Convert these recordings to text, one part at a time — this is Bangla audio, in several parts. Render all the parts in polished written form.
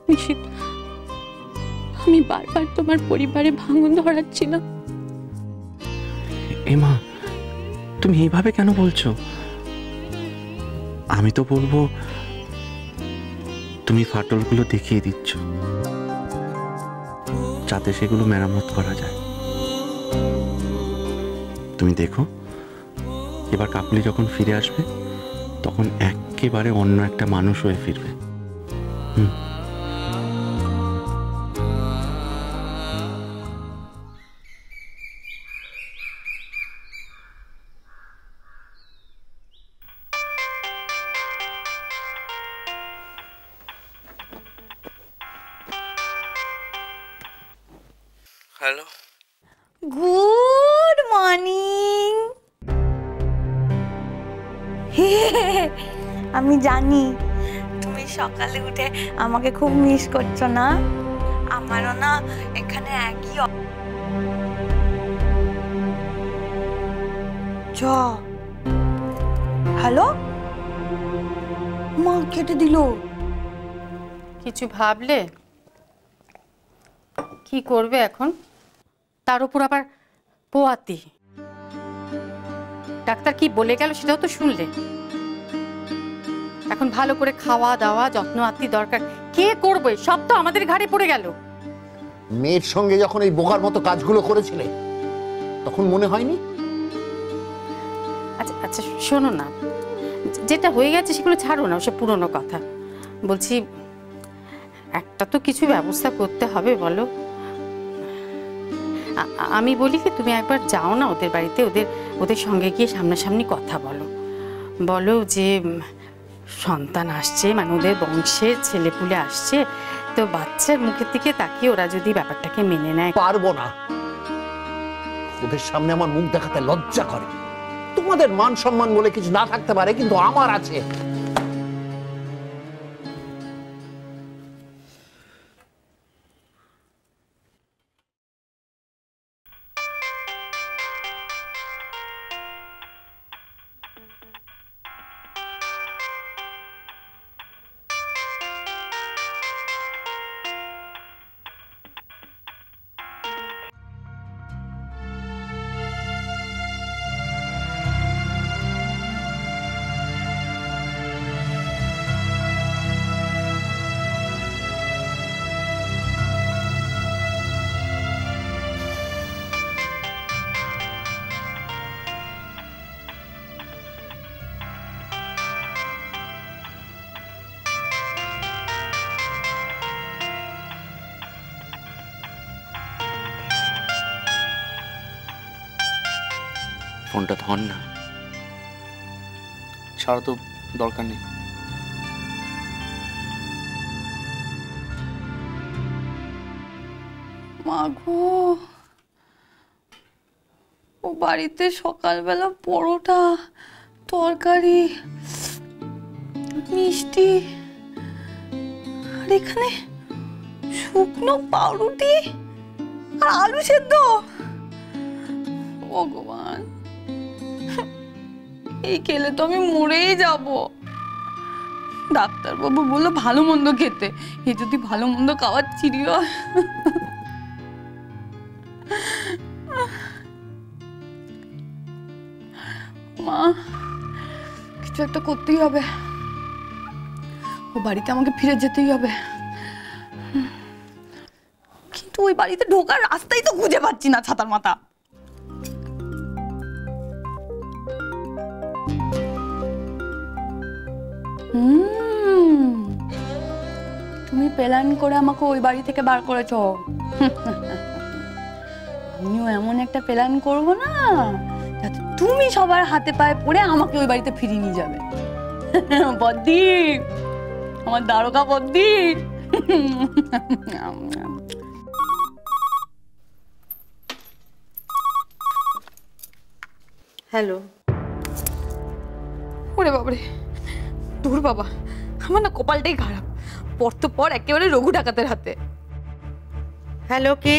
নিশিত, আমি বারবার তোমার পরিবারে ভাঙন ধরাচ্ছিলাম। এমা, তুমি এইভাবে কেন বলছো? আমি তো বলবো তুমি ফাটলগুলো দেখিয়ে দিচ্ছ, যাতে সেগুলো মেরামত করা যায়। তুমি দেখো, এবার কাকুলি যখন ফিরে আসবে তখন একেবারে অন্য একটা মানুষ হয়ে ফিরবে। Hello, good morning. আমি জানি তুমি সকালে উঠে আমাকে খুব মিস করছো না। আমারও না এখানে একই হ্যালো, মা কেটে দিল। কিছু ভাবলে? কি করবে এখন? তার উপর আবার পোয়াতি। ডাক্তার কি বলে গেল সেটাও তো শুনলে। এখন ভালো করে খাওয়া দাওয়া যত্ন আত্মি দরকার। কে করবে? সব তো আমাদের ঘাড়ে পড়ে গেল। মেয়ের সঙ্গে যখন এই বোকার মতো কাজগুলো করেছিলে তখন মনে হয়নি? আচ্ছা আচ্ছা, শোনো না, যেটা হয়ে গেছে সেগুলো ছাড়ো না, সে পুরনো কথা। বলছি, একটা তো কিছু ব্যবস্থা করতে হবে, বলো। আমি বলি কি, তুমি একবার যাও না ওদের বাড়িতে, ওদের সঙ্গে গিয়ে সামনাসামনি কথা বলো। বলো যে সন্তান আসছে, মানে ওদের বংশের ছেলেপুলে আসছে, তো বাচ্চার মুখের দিকে তাকিয়ে ওরা যদি ব্যাপারটাকে মেনে নেয়। পারবো না, ওদের সামনে আমার মুখ দেখাতে লজ্জা করে। তোমাদের মান সম্মান বলে কিছু না থাকতে পারে, কিন্তু আমার আছে। ফোনটা ধর না। ছাড়া তো দরকার নেই। মাগো, ও বাড়িতে সকালবেলা পরোটা, তরকারি, মিষ্টি, আর এখানে শুকনো পাউরুটি আর আলু সেদ্ধ। ভগবান, এই খেলে তো আমি মরেই যাব। ডাক্তারবাবু বললো ভালো মন্দ খেতে, এ যদি ভালো মন্দ খাওয়ার চিড়ি হয়। মা, কিছু একটা করতেই হবে। ও বাড়িতে আমাকে ফিরে যেতেই হবে, কিন্তু ওই বাড়িতে ঢোকার রাস্তাই তো খুঁজে পাচ্ছি না। ছাতার মাথা। তুমি প্ল্যান করে আমাকে ওই বাড়ি থেকে বার করেছো। আমিও এমন একটা প্ল্যান করবো না যাতে তুমি সবার হাতে পায়ে পড়ে আমাকে ওই বাড়িতে ফিরিয়ে নিয়ে যাবে। বদ্দি, আমার দারোগা বদ্দি। হ্যালো। ওরে বাবারে, দূর বাবা, আমার না কপালটাই খারাপ। পর তো পর একেবারে রঘু ডাকাতের হাতে। হ্যালো, কে?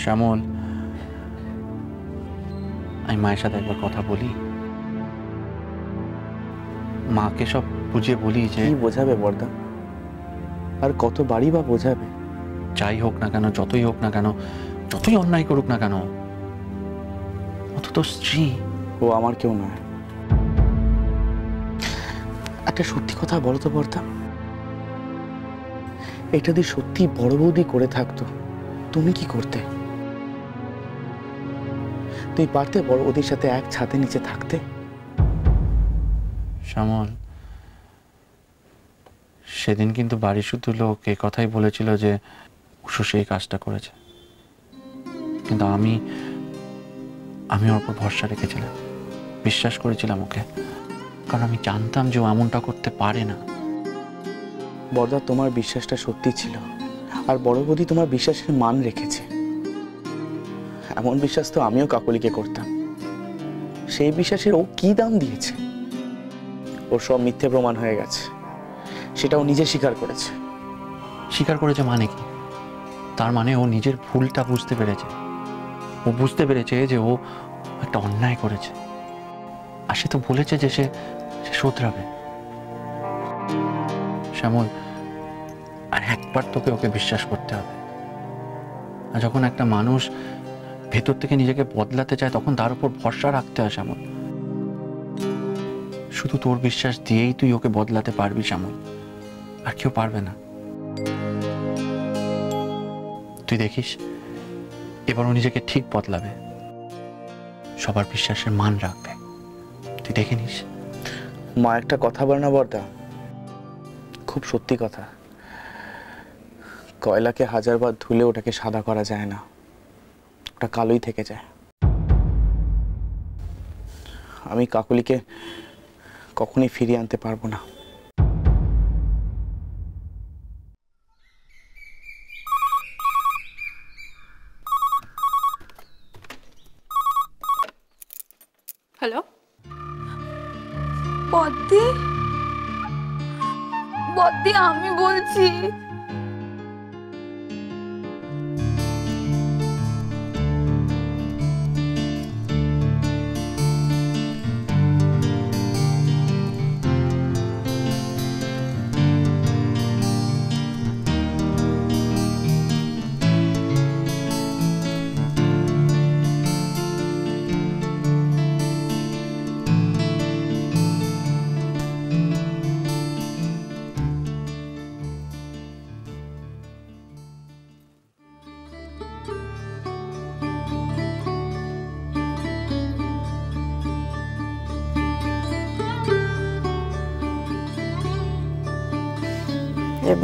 শ্যামল, আমি মায়ের সাথে একবার কথা বলি, মাকে সব বুঝিয়ে বলি যে কি বোঝাবে বর্দা? আর কতবারই বা বোঝাবে? যাই হোক না কেন, যতই হোক না কেন, যতই অন্যায় করুক না কেন, অত তো স্ত্রী। ও আমার কেউ নয়। একটা সত্যি কথা বলো তো বর্দা, এটা যদি সত্যি বড় বৌদি করে থাকতো, তুমি কি করতে? তুমি পারতে বড় বৌদির সাথে এক ছাদের নিচে থাকতে? শ্যামল, সেদিন কিন্তু বাড়ির শুধু লোক এই কথাই বলেছিল যে উষু সেই কাজটা করেছে, কিন্তু আমি ওর উপর ভরসা রেখেছিলাম, বিশ্বাস করেছিলাম ওকে, কারণ আমি জানতাম যে ও এমনটা করতে পারে না। বর্দা, তোমার বিশ্বাসটা সত্যি ছিল, আর বড় বৌদি তোমার বিশ্বাসের মান রেখেছে। এমন বিশ্বাস তো আমিও কাকলিকে করতাম। সেই বিশ্বাসের ও কি দাম দিয়েছে? ওর সব মিথ্যে প্রমাণ হয়ে গেছে, সেটা ও নিজে স্বীকার করেছে। স্বীকার করেছে মানে কি? তার মানে ও নিজের ভুলটা বুঝতে পেরেছে। ও বুঝতে পেরেছে যে ও একটা অন্যায় করেছে, আর সে তো বলেছে যে সে শোধরাবে। শ্যামল, আর একবার তোকে ওকে বিশ্বাস করতে হবে। আর যখন একটা মানুষ ভেতর থেকে নিজেকে বদলাতে চায়, তখন তার উপর ভরসা রাখতে হয় শ্যামল। শুধু তোর বিশ্বাস দিয়েই তুই ওকে বদলাতে পারবি শ্যামল, আর কেউ পারবে না। তুই দেখিস, এবার ও নিজেকে ঠিক বদলাবে, সবার বিশ্বাসের মান রাখবে, তুই দেখে নিস। মা একটা কথা বলে না বর্দা, খুব সত্যি কথা। কয়লাকে হাজারবার ধুলে ওটাকে সাদা করা যায় না, ওটা কালোই থেকে যায়। আমি কাকলিকে কখনোই ফিরিয়ে আনতে পারবো না। হ্যালো, বদ্দি, বদ্দি আমি বলছি।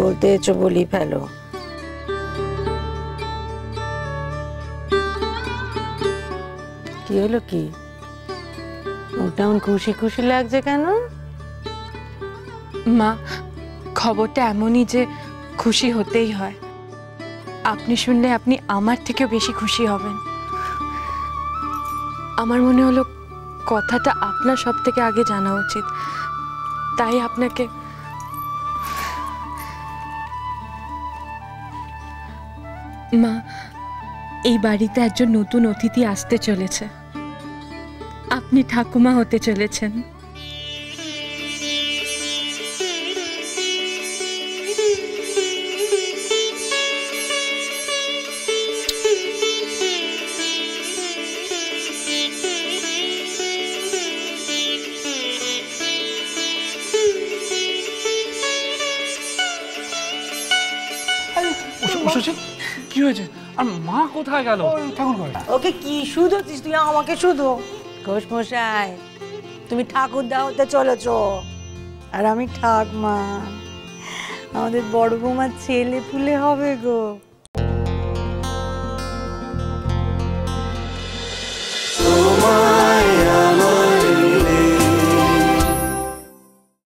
বলতে এসো, বলি ফেলো। কি হলো? কি ওটা খুশি খুশি লাগছে কেন? মা, খবরটা এমনই যে খুশি হতেই হয়। আপনি শুনলে আপনি আমার থেকেও বেশি খুশি হবেন। আমার মনে হলো কথাটা আপনার সব থেকে আগে জানা উচিত, তাই আপনাকে। মা, এই বাড়িতে একজন নতুন অতিথি আসতে চলেছে। আপনি ঠাকুমা হতে চলেছেন। কি হয়েছে? আর মা কোথায় গেল? ঠাকুর ঘরে। ওকে কি শুধোছিস তুই? আমাকে শুধো। ঘোষ মশাই, তুমি ঠাকুরদা হতে চলেছো, আর আমি ঠাকমা। আমাদের বড় বৌমার ছেলে পুলে হবে গো।